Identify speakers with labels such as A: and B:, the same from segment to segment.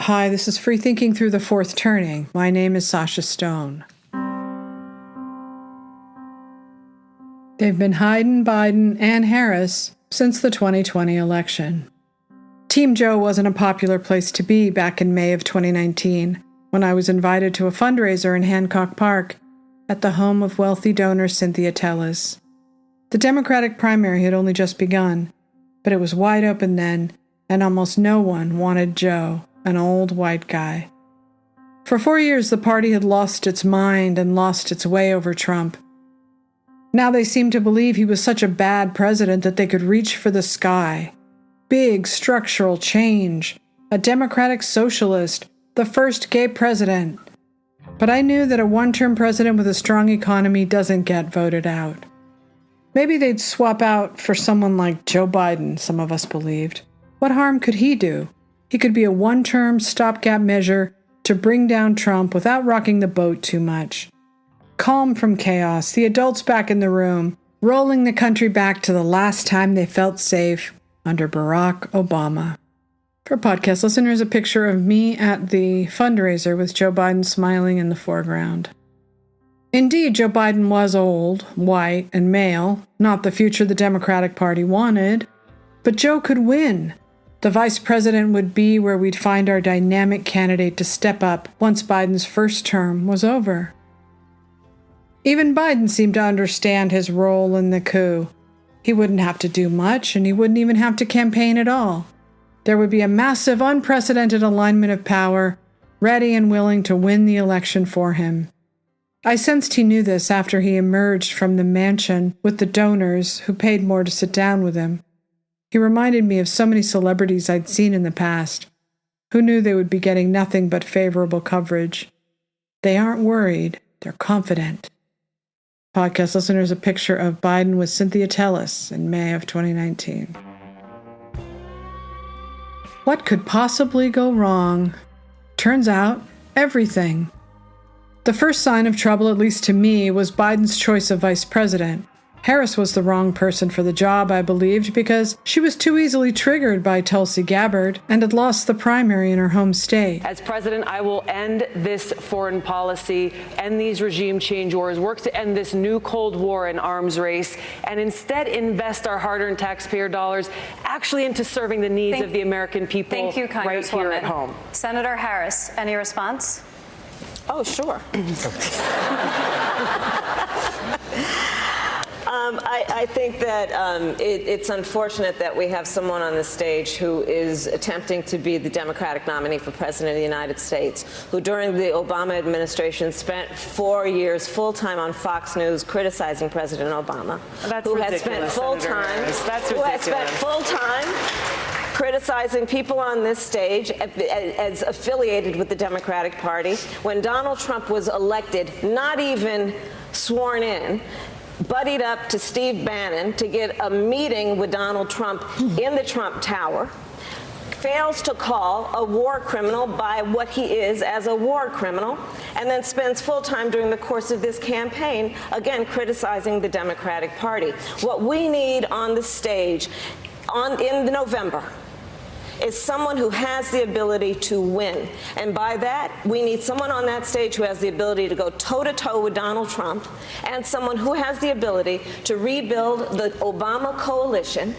A: Hi, this is Free Thinking Through the Fourth Turning. My name is Sasha Stone. They've been Hidin, Biden, and Harris since the 2020 election. Team Joe wasn't a popular place to be back in May of 2019 when I was invited to a fundraiser in Hancock Park at the home of wealthy donor Cynthia Telles. The Democratic primary had only just begun, but it was wide open then, and almost no one wanted Joe, an old white guy. For 4 years, the party had lost its mind and lost its way over Trump. Now they seemed to believe he was such a bad president that they could reach for the sky. Big structural change, a democratic socialist, the first gay president. But I knew that a one-term president with a strong economy doesn't get voted out. Maybe they'd swap out for someone like Joe Biden, some of us believed. What harm could he do? He could be a one-term stopgap measure to bring down Trump without rocking the boat too much. Calm from chaos, the adults back in the room, rolling the country back to the last time they felt safe under Barack Obama. For podcast listeners, a picture of me at the fundraiser with Joe Biden smiling in the foreground. Indeed, Joe Biden was old, white, and male, not the future the Democratic Party wanted. But Joe could win. The vice president would be where we'd find our dynamic candidate to step up once Biden's first term was over. Even Biden seemed to understand his role in the coup. He wouldn't have to do much, and he wouldn't even have to campaign at all. There would be a massive, unprecedented alignment of power, ready and willing to win the election for him. I sensed he knew this after he emerged from the mansion with the donors who paid more to sit down with him. He reminded me of so many celebrities I'd seen in the past, who knew they would be getting nothing but favorable coverage. They aren't worried, they're confident. Podcast listeners, a picture of Biden with Cynthia Telles in May of 2019. What could possibly go wrong? Turns out, everything. The first sign of trouble, at least to me, was Biden's choice of vice president. Harris was the wrong person for the job, I believed, because she was too easily triggered by Tulsi Gabbard and had lost the primary in her home state.
B: As president, I will end this foreign policy, end these regime change wars, work to end this new Cold War and arms race, and instead invest our hard-earned taxpayer dollars actually into serving the needs of the American people right here at home.
C: Senator Harris, any response?
D: Oh, sure. I think that it's unfortunate that we have someone on this stage who is attempting to be the Democratic nominee for President of the United States, who during the Obama administration spent 4 years full-time on Fox News criticizing President Obama.
B: That's
D: who
B: ridiculous,
D: has spent full-time criticizing people on this stage as affiliated with the Democratic Party. When Donald Trump was elected, not even sworn in, buddied up to Steve Bannon to get a meeting with Donald Trump in the Trump Tower, fails to call a war criminal by what he is as a war criminal, and then spends full time during the course of this campaign, again, criticizing the Democratic Party. What we need on the stage in November is someone who has the ability to win. And by that, we need someone on that stage who has the ability to go toe-to-toe with Donald Trump, and someone who has the ability to rebuild the Obama coalition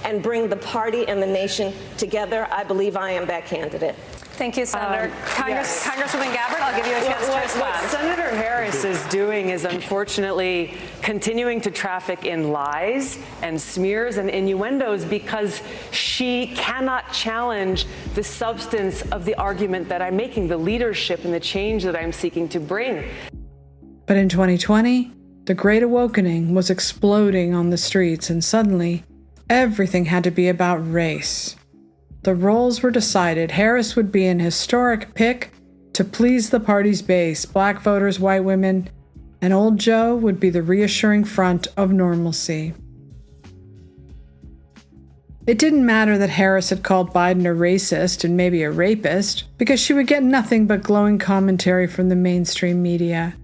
D: and bring the party and the nation together. I believe I am that candidate.
C: Thank you, Senator. Congresswoman Gabbard, I'll give you a chance to respond.
B: What Senator Harris is doing is unfortunately continuing to traffic in lies and smears and innuendos because she cannot challenge the substance of the argument that I'm making, the leadership and the change that I'm seeking to bring.
A: But in 2020, the Great Awakening was exploding on the streets, and suddenly, everything had to be about race. The roles were decided. Harris would be an historic pick to please the party's base, black voters, white women, and old Joe would be the reassuring front of normalcy. It didn't matter that Harris had called Biden a racist and maybe a rapist, because she would get nothing but glowing commentary from the mainstream media.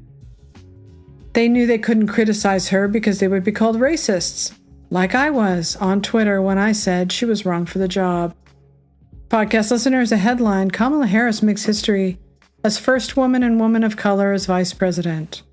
A: They knew they couldn't criticize her because they would be called racists, like I was on Twitter when I said she was wrong for the job. Podcast listeners, a headline: Kamala Harris makes history as first woman and woman of color as vice president.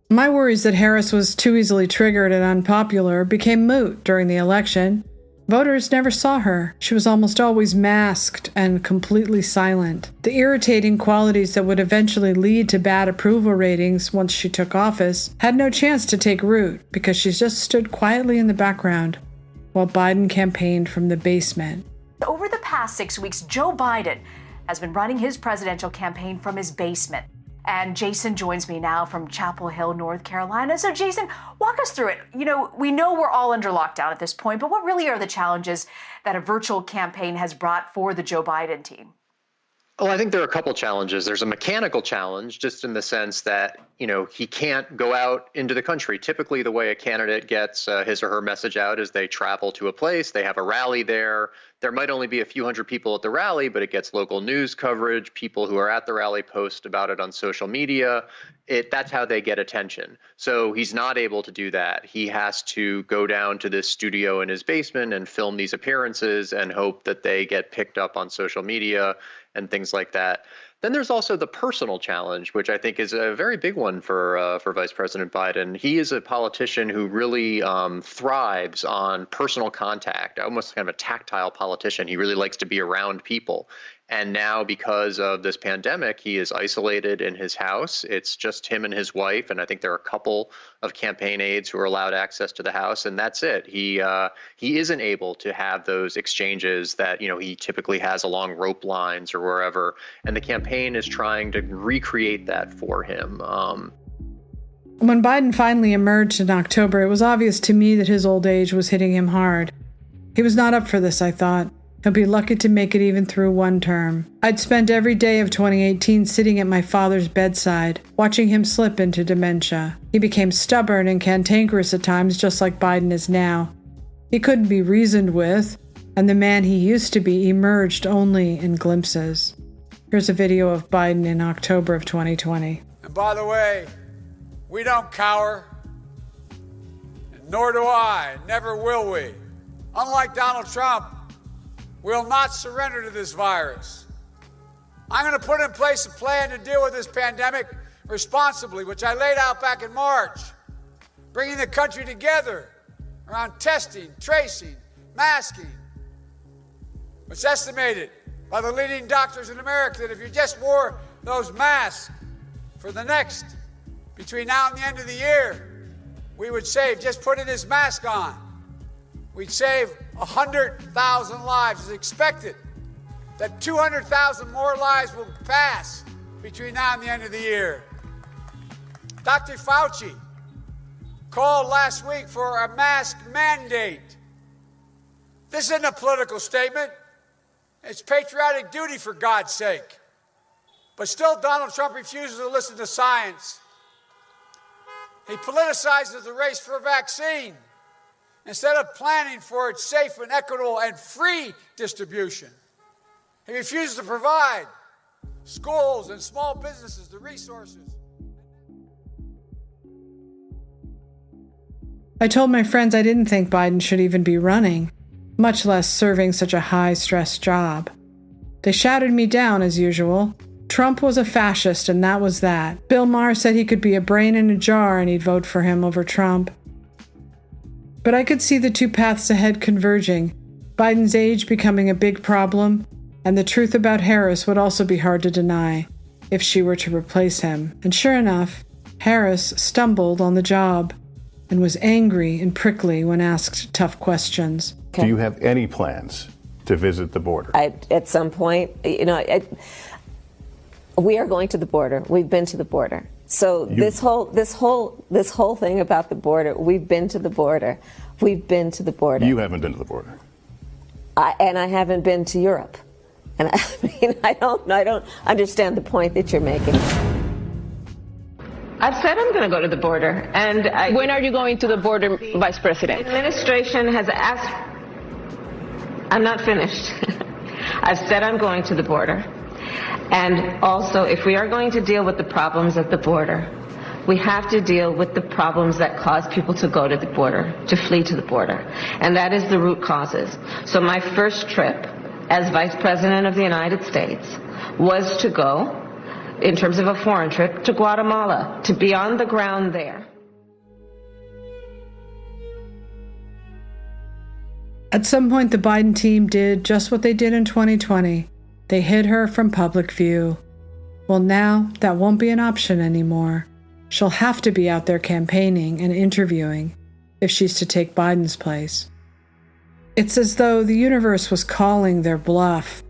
A: My worries that Harris was too easily triggered and unpopular became moot during the election. Voters never saw her. She was almost always masked and completely silent. The irritating qualities that would eventually lead to bad approval ratings once she took office had no chance to take root because she just stood quietly in the background while Biden campaigned from the basement.
E: Over the past 6 weeks, Joe Biden has been running his presidential campaign from his basement. And Jason joins me now from Chapel Hill, North Carolina. So Jason, walk us through it. You know, we know we're all under lockdown at this point, but what really are the challenges that a virtual campaign has brought for the Joe Biden team?
F: Well, I think there are a couple challenges. There's a mechanical challenge, just in the sense that, he can't go out into the country. Typically, the way a candidate gets his or her message out is they travel to a place, they have a rally there. There might only be a few hundred people at the rally, but it gets local news coverage. People who are at the rally post about it on social media. That's how they get attention. So he's not able to do that. He has to go down to this studio in his basement and film these appearances and hope that they get picked up on social media and things like that. Then there's also the personal challenge, which I think is a very big one for Vice President Biden. He is a politician who really thrives on personal contact, almost kind of a tactile politician. He really likes to be around people. And now, because of this pandemic, he is isolated in his house. It's just him and his wife, and I think there are a couple of campaign aides who are allowed access to the house, and that's it. He isn't able to have those exchanges that he typically has along rope lines or wherever, and the campaign is trying to recreate that for him.
A: When Biden finally emerged in October, it was obvious to me that his old age was hitting him hard. He was not up for this, I thought. He'll be lucky to make it even through one term. I'd spent every day of 2018 sitting at my father's bedside, watching him slip into dementia. He became stubborn and cantankerous at times, just like Biden is now. He couldn't be reasoned with, and the man he used to be emerged only in glimpses. Here's a video of Biden in October of 2020.
G: And by the way, we don't cower, nor do I, never will we. Unlike Donald Trump, we'll not surrender to this virus. I'm going to put in place a plan to deal with this pandemic responsibly, which I laid out back in March, bringing the country together around testing, tracing, masking. It's estimated by the leading doctors in America that if you just wore those masks for the next, between now and the end of the year, we would save, just putting this mask on, we'd save 100,000 lives. It's expected that 200,000 more lives will pass between now and the end of the year. Dr. Fauci called last week for a mask mandate. This isn't a political statement. It's patriotic duty, for God's sake. But still, Donald Trump refuses to listen to science. He politicizes the race for a vaccine instead of planning for its safe and equitable and free distribution. He refuses to provide schools and small businesses the resources.
A: I told my friends I didn't think Biden should even be running, much less serving such a high-stress job. They shouted me down as usual. Trump was a fascist, and that was that. Bill Maher said he could be a brain in a jar and he'd vote for him over Trump. But I could see the two paths ahead converging, Biden's age becoming a big problem, and the truth about Harris would also be hard to deny if she were to replace him. And sure enough, Harris stumbled on the job and was angry and prickly when asked tough questions.
H: Do you have any plans to visit the border?
D: At some point, we are going to the border. We've been to the border. So this whole thing about the border, we've been to the border. We've been to the border.
H: You haven't been to the border.
D: And I haven't been to Europe. And I don't understand the point that you're making. I've said I'm going to go to the border. And
I: when are you going to the border, Vice President?
D: The administration has asked. I'm not finished. I've said I'm going to the border. And also, if we are going to deal with the problems at the border, we have to deal with the problems that cause people to go to the border, to flee to the border. And that is the root causes. So my first trip, as Vice President of the United States was to go, in terms of a foreign trip, to Guatemala, to be on the ground there.
A: At some point, the Biden team did just what they did in 2020. They hid her from public view. Well, now that won't be an option anymore. She'll have to be out there campaigning and interviewing if she's to take Biden's place. It's as though the universe was calling their bluff.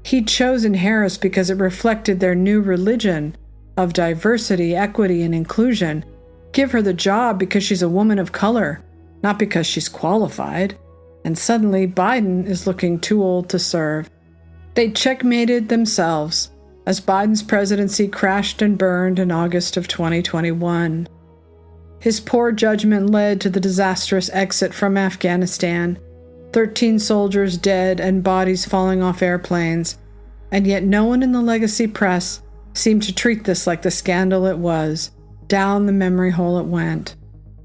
A: He'd chosen Harris because it reflected their new religion of diversity, equity, and inclusion. Give her the job because she's a woman of color, not because she's qualified. And suddenly Biden is looking too old to serve. They checkmated themselves as Biden's presidency crashed and burned in August of 2021. His poor judgment led to the disastrous exit from Afghanistan, 13 soldiers dead and bodies falling off airplanes, and yet no one in the legacy press seemed to treat this like the scandal it was. Down the memory hole it went.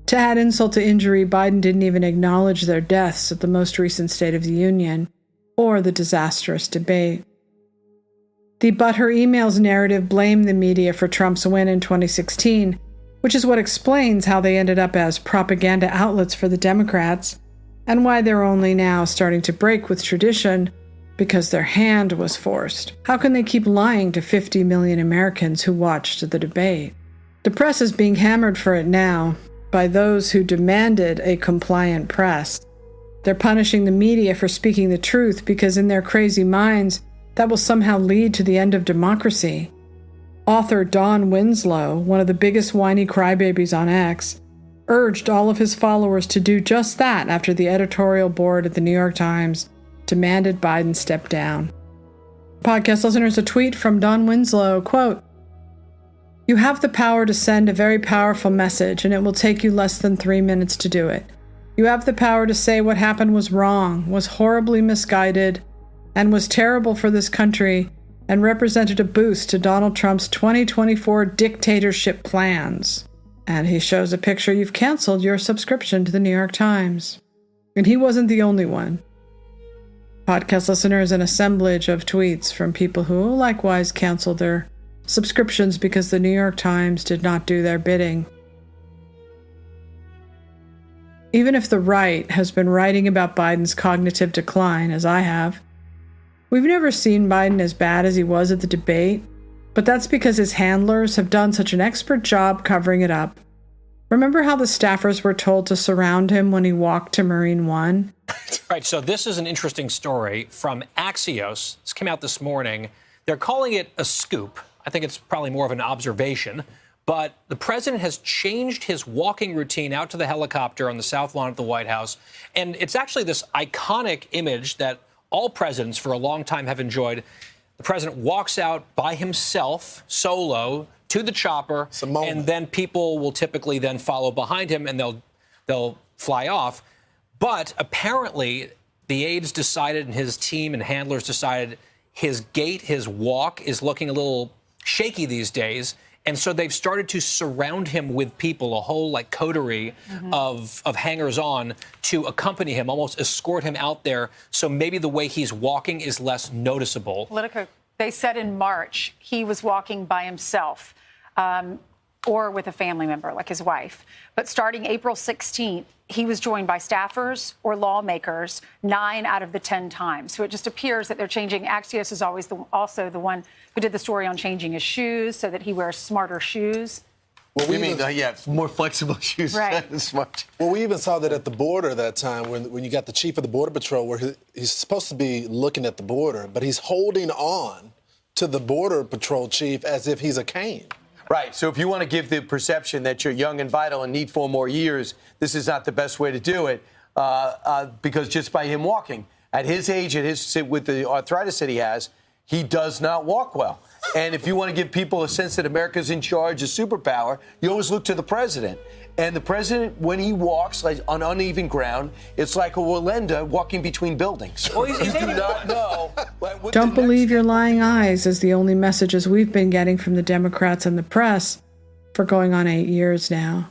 A: To add insult to injury, Biden didn't even acknowledge their deaths at the most recent State of the Union or the disastrous debate. The But Her Emails narrative blamed the media for Trump's win in 2016, which is what explains how they ended up as propaganda outlets for the Democrats and why they're only now starting to break with tradition because their hand was forced. How can they keep lying to 50 million Americans who watched the debate? The press is being hammered for it now by those who demanded a compliant press. They're punishing the media for speaking the truth because in their crazy minds, that will somehow lead to the end of democracy. Author Don Winslow, one of the biggest whiny crybabies on X, urged all of his followers to do just that after the editorial board at the New York Times demanded Biden step down. Podcast listeners, a tweet from Don Winslow, quote, "You have the power to send a very powerful message, and it will take you less than 3 minutes to do it. You have the power to say what happened was wrong, was horribly misguided, and was terrible for this country, and represented a boost to Donald Trump's 2024 dictatorship plans." And he shows a picture. You've canceled your subscription to the New York Times. And he wasn't the only one. Podcast listeners, an assemblage of tweets from people who likewise canceled their subscriptions because the New York Times did not do their bidding. Even if the right has been writing about Biden's cognitive decline, as I have, we've never seen Biden as bad as he was at the debate, but that's because his handlers have done such an expert job covering it up. Remember how the staffers were told to surround him when he walked to Marine One?
J: Right, so this is an interesting story from Axios. This came out this morning. They're calling it a scoop. I think it's probably more of an observation. But the president has changed his walking routine out to the helicopter on the South Lawn of the White House. And it's actually this iconic image that all presidents for a long time have enjoyed. The president walks out by himself, solo, to the chopper, and then people will typically then follow behind him and they'll fly off. But apparently the aides decided and his team and handlers decided his gait, his walk is looking a little shaky these days. And so they've started to surround him with people, a whole like coterie of hangers-on to accompany him, almost escort him out there. So maybe the way he's walking is less noticeable.
K: Politico, they said in March he was walking by himself or with a family member like his wife. But starting April 16th, he was joined by staffers or lawmakers 9 out of the 10 times. So it just appears that they're changing. Axios is always also the one who did the story on changing his shoes so that he wears smarter shoes.
L: Well, more flexible shoes.
K: Right.
L: Smart.
M: Well, we even saw that at the border that time when you got the chief of the Border Patrol, where he's supposed to be looking at the border, but he's holding on to the Border Patrol chief as if he's a cane.
L: Right. So if you want to give the perception that you're young and vital and need 4 more years, this is not the best way to do it, because just by him walking at his age, with the arthritis that he has, he does not walk well. And if you want to give people a sense that America's in charge, a superpower, you always look to the president. And the president, when he walks like on uneven ground, it's like a Walenda walking between buildings. You do not know.
A: Don't believe your lying eyes is the only messages we've been getting from the Democrats and the press for going on 8 years now.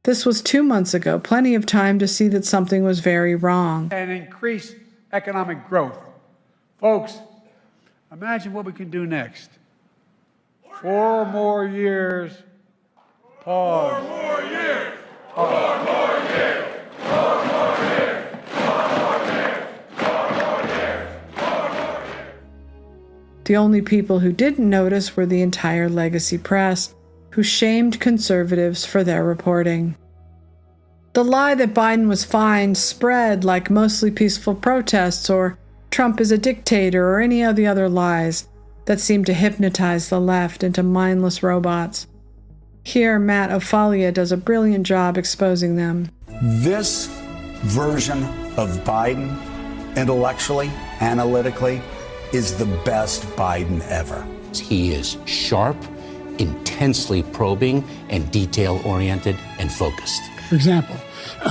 A: This was 2 months ago, plenty of time to see that something was very wrong.
N: And increase economic growth
G: Folks, imagine what we can do next. 4 more years. Pause. 4 more years. 4 more years. 4 more years. 4 more years. 4 more years. 4 more years.
A: The only people who didn't notice were the entire legacy press, who shamed conservatives for their reporting. The lie that Biden was fine spread like mostly peaceful protests or Trump is a dictator or any of the other lies that seemed to hypnotize the left into mindless robots. Here, Matt Ofalia does a brilliant job exposing them.
N: This version of Biden, intellectually, analytically, is the best Biden ever.
O: He is sharp, intensely probing, and detail-oriented and focused.
P: For example,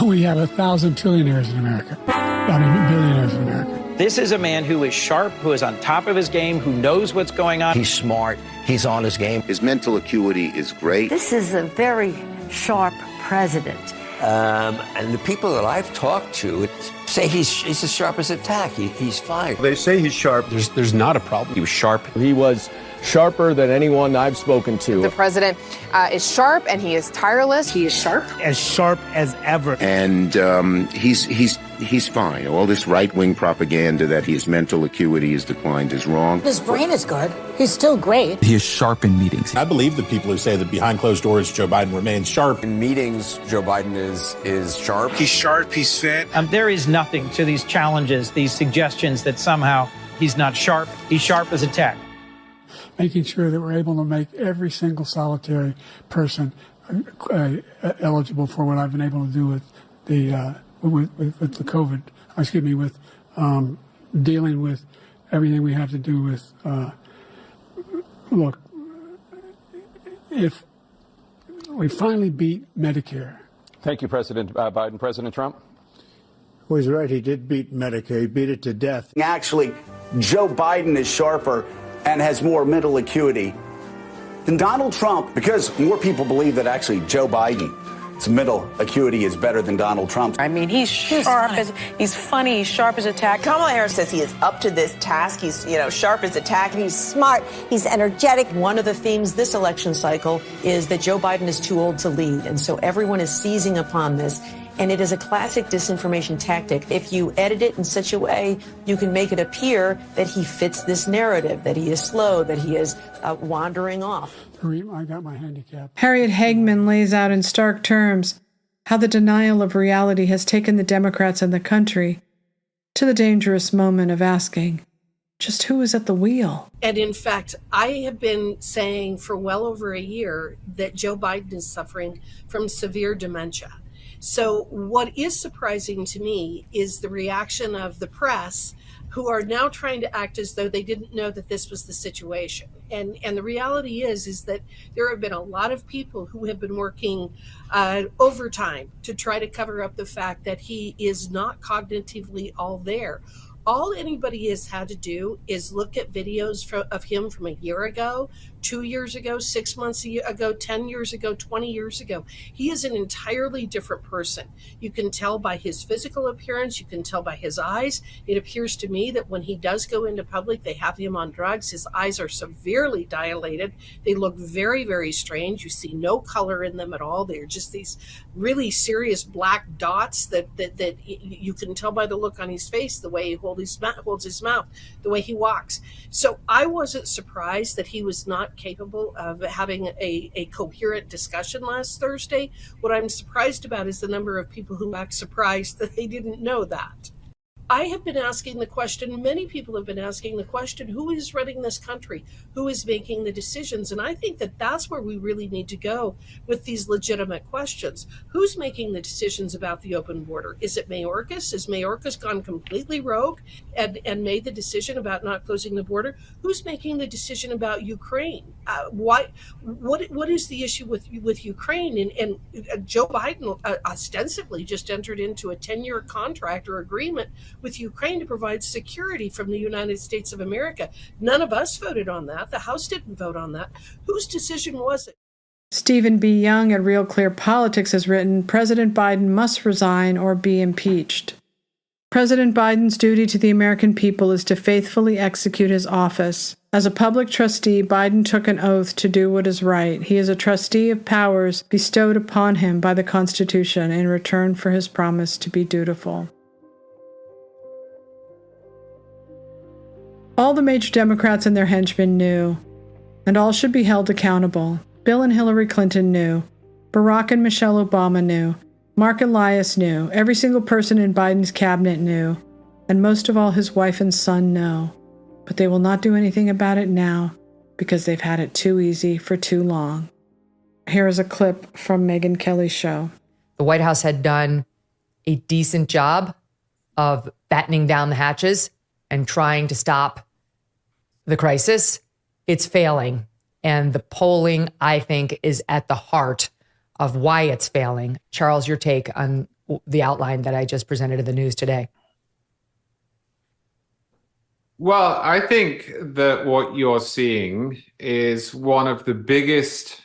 P: we have 1,000 trillionaires in America. Billionaires in America.
Q: This is a man who is sharp, who is on top of his game, who knows what's going on.
R: He's smart. He's on his game. His mental acuity is great.
S: This is a very sharp president.
R: And the people that I've talked to say he's as sharp as a tack. He's fine.
T: They say he's sharp.
U: There's not a problem.
T: He was sharp. He was sharper than anyone I've spoken to.
V: The president is sharp and he is tireless.
S: He is sharp
T: as ever.
R: And he's fine. All this right-wing propaganda that his mental acuity has declined is wrong.
S: His brain is good. He's still great.
U: He is sharp in meetings.
W: I believe the people who say that behind closed doors, Joe Biden remains sharp.
T: In meetings, Joe Biden is sharp.
W: He's sharp. He's fit.
Q: There is nothing to these challenges, these suggestions that somehow he's not sharp. He's sharp as a tack.
P: Making sure that we're able to make every single solitary person eligible for what I've been able to do with the with the COVID. With dealing with everything we have to do with. Look, if we finally beat Medicare.
U: Thank you, President Biden. President Trump?
X: Well, he's right. He did beat Medicare. He beat it to death.
N: Actually, Joe Biden is sharper and has more mental acuity than Donald Trump, because more people believe that actually Joe Biden's mental acuity is better than Donald Trump.
S: I mean, he's sharp he's funny, he's sharp as a tack.
Y: Kamala Harris says he is up to this task. He's, sharp as a tack.
S: He's smart, he's energetic.
Y: One of the themes this election cycle is that Joe Biden is too old to lead. And so everyone is seizing upon this. And it is a classic disinformation tactic. If you edit it in such a way, you can make it appear that he fits this narrative, that he is slow, that he is wandering off.
P: I got my handicap.
A: Harriet Hagman lays out in stark terms how the denial of reality has taken the Democrats and the country to the dangerous moment of asking, just who is at the wheel?
Z: And in fact, I have been saying for well over a year that Joe Biden is suffering from severe dementia. So what is surprising to me is the reaction of the press, who are now trying to act as though they didn't know that this was the situation. And the reality is that there have been a lot of people who have been working overtime to try to cover up the fact that he is not cognitively all there. All anybody has had to do is look at videos of him from a year ago, 2 years ago, 6 months ago, 10 years ago, 20 years ago. He is an entirely different person. You can tell by his physical appearance. You can tell by his eyes. It appears to me that when he does go into public, they have him on drugs. His eyes are severely dilated. They look very, very strange. You see no color in them at all. They're just these really serious black dots that you can tell by the look on his face, the way he holds his mouth, the way he walks. So I wasn't surprised that he was not capable of having a coherent discussion last Thursday. What I'm surprised about is the number of people who act surprised that they didn't know that. I have been asking the question, many people have been asking the question, who is running this country? Who is making the decisions? And I think that that's where we really need to go with these legitimate questions. Who's making the decisions about the open border? Is it Mayorkas? Has Mayorkas gone completely rogue and made the decision about not closing the border? Who's making the decision about Ukraine? What is the issue with Ukraine? And Joe Biden ostensibly just entered into a 10-year contract or agreement with Ukraine to provide security from the United States of America. None of us voted on that. The House didn't vote on that. Whose decision was it?
A: Stephen B. Young at Real Clear Politics has written, President Biden must resign or be impeached. President Biden's duty to the American people is to faithfully execute his office. As a public trustee, Biden took an oath to do what is right. He is a trustee of powers bestowed upon him by the Constitution in return for his promise to be dutiful. All the major Democrats and their henchmen knew, and all should be held accountable. Bill and Hillary Clinton knew. Barack and Michelle Obama knew. Mark Elias knew. Every single person in Biden's cabinet knew. And most of all, his wife and son know. But they will not do anything about it now because they've had it too easy for too long. Here is a clip from Megyn Kelly's show.
B: The White House had done a decent job of battening down the hatches and trying to stop the crisis. It's failing. And the polling, I think, is at the heart of why it's failing. Charles, your take on the outline that I just presented to the news today.
C: Well, I think that what you're seeing is one of the biggest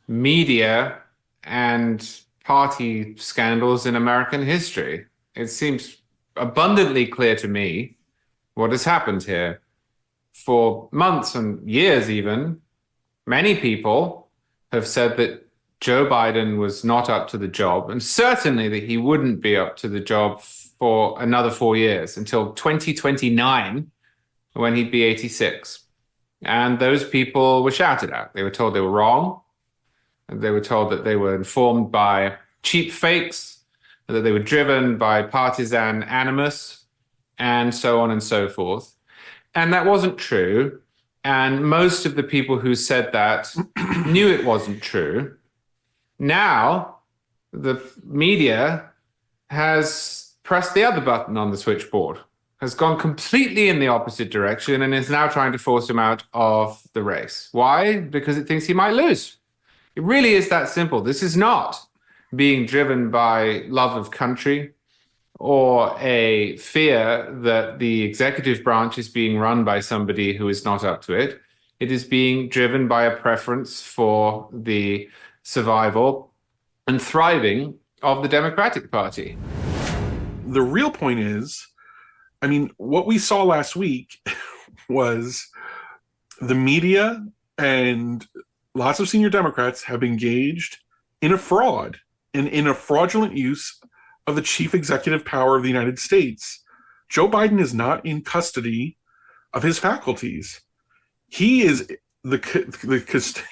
C: media and party scandals in American history. It seems abundantly clear to me what has happened here. For months and years even, many people have said that Joe Biden was not up to the job, and certainly that he wouldn't be up to the job for another 4 years, until 2029, when he'd be 86. And those people were shouted at. They were told they were wrong. And they were told that they were informed by cheap fakes, that they were driven by partisan animus, and so on and so forth. And that wasn't true. And most of the people who said that knew it wasn't true. Now, the media has pressed the other button on the switchboard, has gone completely in the opposite direction, and is now trying to force him out of the race. Why? Because it thinks he might lose. It really is that simple. This is not being driven by love of country or a fear that the executive branch is being run by somebody who is not up to it. It is being driven by a preference for the survival and thriving of the Democratic Party.
W: The real point is, I mean, what we saw last week was the media and lots of senior Democrats have engaged in a fraud and in a fraudulent use of the chief executive power of the United States. Joe Biden is not in custody of his faculties. He is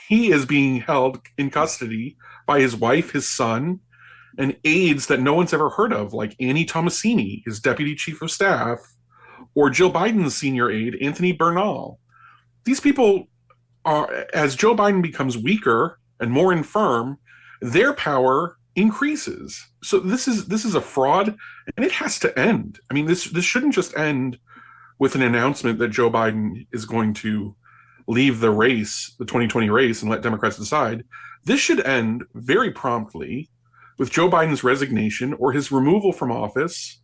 W: he is being held in custody by his wife, his son, and aides that no one's ever heard of, like Annie Tomasini, his deputy chief of staff, or Jill Biden's senior aide, Anthony Bernal. These people are, as Joe Biden becomes weaker and more infirm, their power increases. So this is a fraud, and it has to end. I mean, this shouldn't just end with an announcement that Joe Biden is going to leave the race, the 2020 race, and let Democrats decide. This should end very promptly with Joe Biden's resignation or his removal from office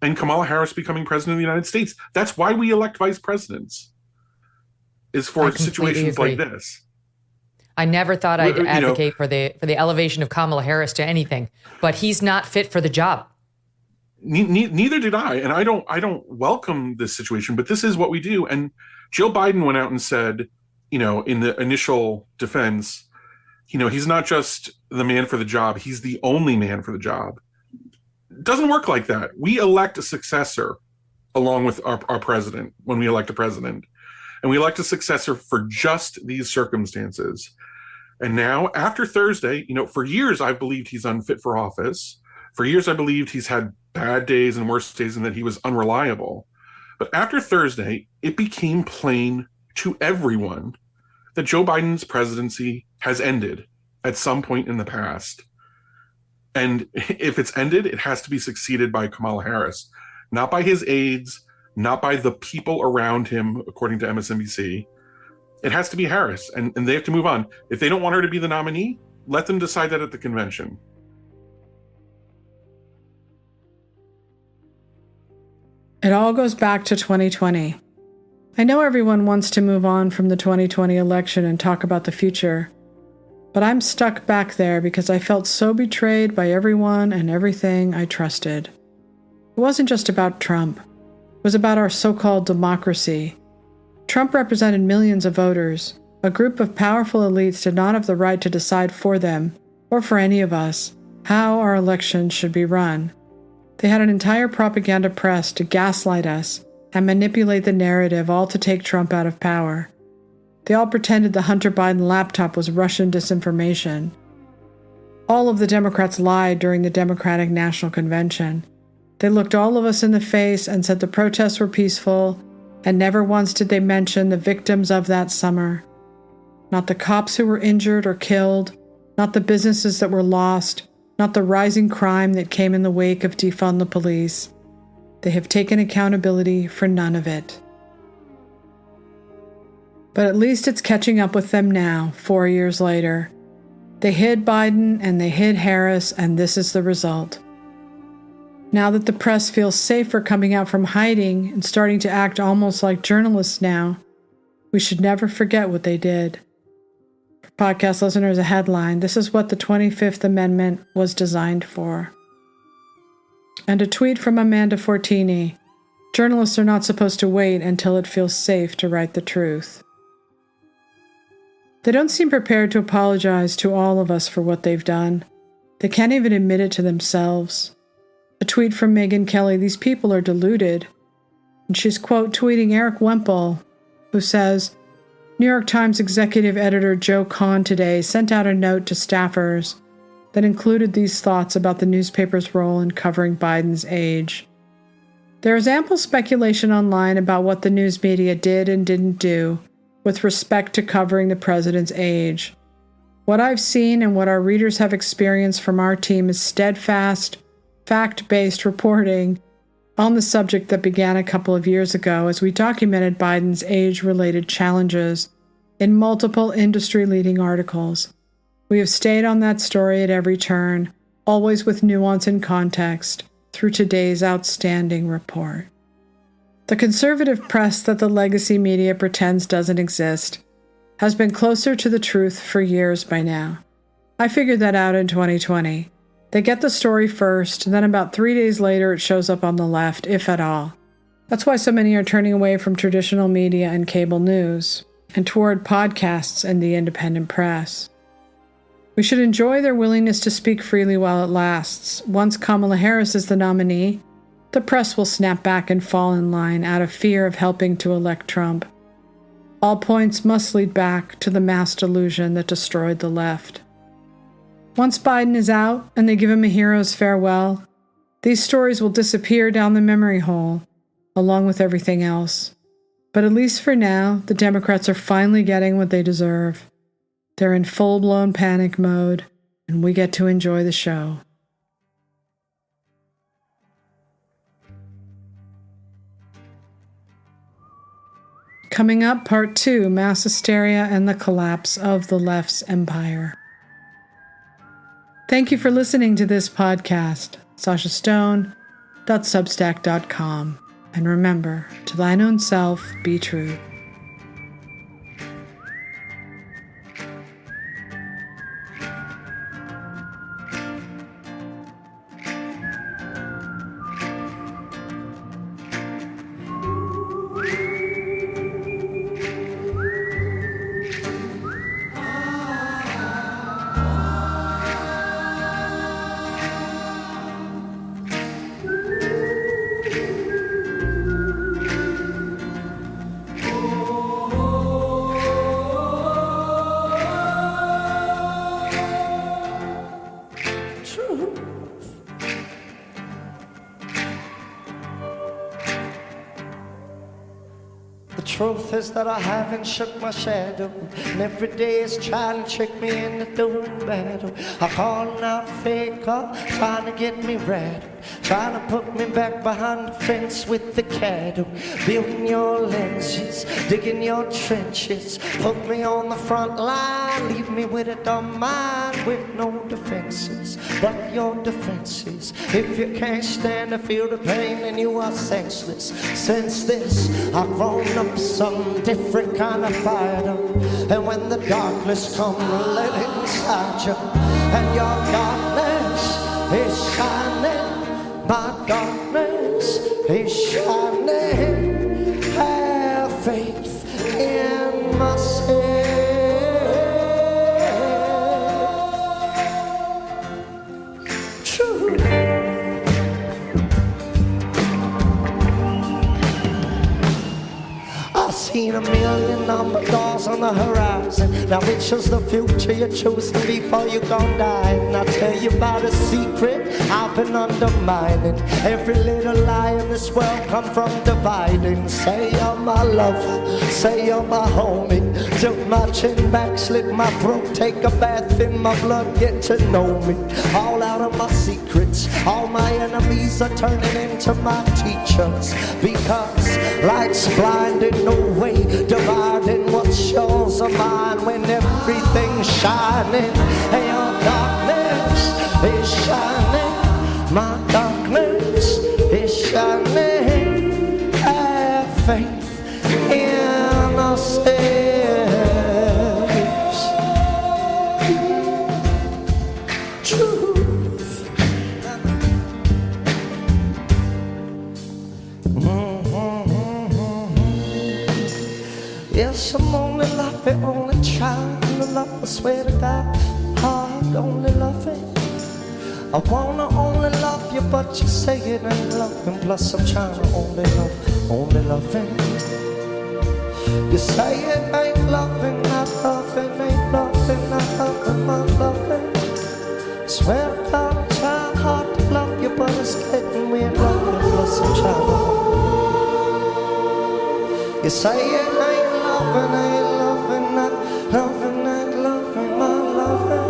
W: and Kamala Harris becoming president of the United States. That's why we elect vice presidents, is for situations like this.
B: I never thought I'd advocate for the elevation of Kamala Harris to anything, but he's not fit for the job.
W: Neither did I, and I don't welcome this situation, but this is what we do. And Jill Biden went out and said, in the initial defense, he's not just the man for the job, he's the only man for the job. It doesn't work like that. We elect a successor along with our president when we elect a president. And we elect a successor for just these circumstances. And now, after Thursday, for years I've believed he's unfit for office. For years I believed he's had bad days and worse days and that he was unreliable. But after Thursday, it became plain to everyone that Joe Biden's presidency has ended at some point in the past. And if it's ended, it has to be succeeded by Kamala Harris, not by his aides, not by the people around him, according to MSNBC. It has to be Harris, and they have to move on. If they don't want her to be the nominee, let them decide that at the convention.
A: It all goes back to 2020. I know everyone wants to move on from the 2020 election and talk about the future, but I'm stuck back there because I felt so betrayed by everyone and everything I trusted. It wasn't just about Trump. It was about our so-called democracy. Trump represented millions of voters. A group of powerful elites did not have the right to decide for them, or for any of us, how our elections should be run. They had an entire propaganda press to gaslight us and manipulate the narrative, all to take Trump out of power. They all pretended the Hunter Biden laptop was Russian disinformation. All of the Democrats lied during the Democratic National Convention. They looked all of us in the face and said the protests were peaceful, and never once did they mention the victims of that summer. Not the cops who were injured or killed, not the businesses that were lost, not the rising crime that came in the wake of defund the police. They have taken accountability for none of it. But at least it's catching up with them now, 4 years later. They hid Biden and they hid Harris, and this is the result. Now that the press feels safer coming out from hiding and starting to act almost like journalists now, we should never forget what they did. For podcast listeners, a headline: this is what the 25th Amendment was designed for. And a tweet from Amanda Fortini: journalists are not supposed to wait until it feels safe to write the truth. They don't seem prepared to apologize to all of us for what they've done. They can't even admit it to themselves. A tweet from Megyn Kelly: these people are deluded. And she's quote tweeting Eric Wemple, who says, New York Times executive editor Joe Kahn today sent out a note to staffers that included these thoughts about the newspaper's role in covering Biden's age. There is ample speculation online about what the news media did and didn't do with respect to covering the president's age. What I've seen and what our readers have experienced from our team is steadfast, fact-based reporting on the subject that began a couple of years ago as we documented Biden's age-related challenges in multiple industry-leading articles. We have stayed on that story at every turn, always with nuance and context, through today's outstanding report. The conservative press that the legacy media pretends doesn't exist has been closer to the truth for years by now. I figured that out in 2020. They get the story first, and then about 3 days later it shows up on the left, if at all. That's why so many are turning away from traditional media and cable news, and toward podcasts and the independent press. We should enjoy their willingness to speak freely while it lasts. Once Kamala Harris is the nominee, the press will snap back and fall in line out of fear of helping to elect Trump. All points must lead back to the mass delusion that destroyed the left. Once Biden is out and they give him a hero's farewell, these stories will disappear down the memory hole, along with everything else. But at least for now, the Democrats are finally getting what they deserve. They're in full-blown panic mode, and we get to enjoy the show. Coming up, Part 2, Mass Hysteria and the Collapse of the Left's Empire. Thank you for listening to this podcast. SashaStone.substack.com. And remember, to thine own self be true.
D: Truth is that I haven't shook my shadow, and every day is trying to trick me into doing battle. I call out faker, trying to get me rattled, trying to put me back behind the fence with the cattle. Building your lenses, digging your trenches, put me on the front line, leave me with a dumb mind with no defenses but your defenses. If you can't stand to feel the pain, then you are senseless. Since this, I've grown up some different kind of fighter, and when the darkness comes, let it inside you, and your darkness is shining, my darkness is shining. Have faith in myself. True. I seen a million number doors on the horizon. Now which is the future you're choosing before you gon' die? And I'll tell you about a secret I've been undermining. Every little lie in this world come from dividing. Say you're my lover, say you're my homie. Took my chin back, slit my throat, take a bath in my blood, get to know me. All out of my secrets, all my enemies are turning into my teachers. Because light's blinded, no way dividing what's yours or mine when everything's shining. And your darkness is shining, my darkness is shining. Have faith in ourselves. Truth. Yes, I'm only loving, only trying to love. I swear to God, hard only loving. I wanna only love you, but you say it ain't loving. Plus I'm trying to only loving. You say it ain't loving, not loving, ain't loving, not loving, not loving. Swear to God, I'm trying hard to love you, but it's getting weird loving. Plus I'm trying to. You say it ain't loving, ain't loving, not loving, ain't loving, my loving.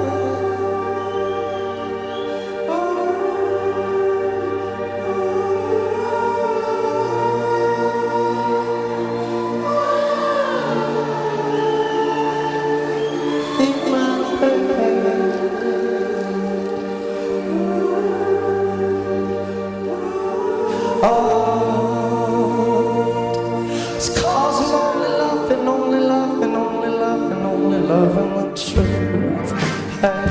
D: It's 'cause I'm only loving, only loving, only loving, only loving the truth. Hey.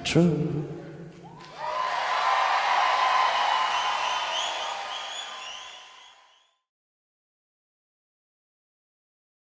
D: True.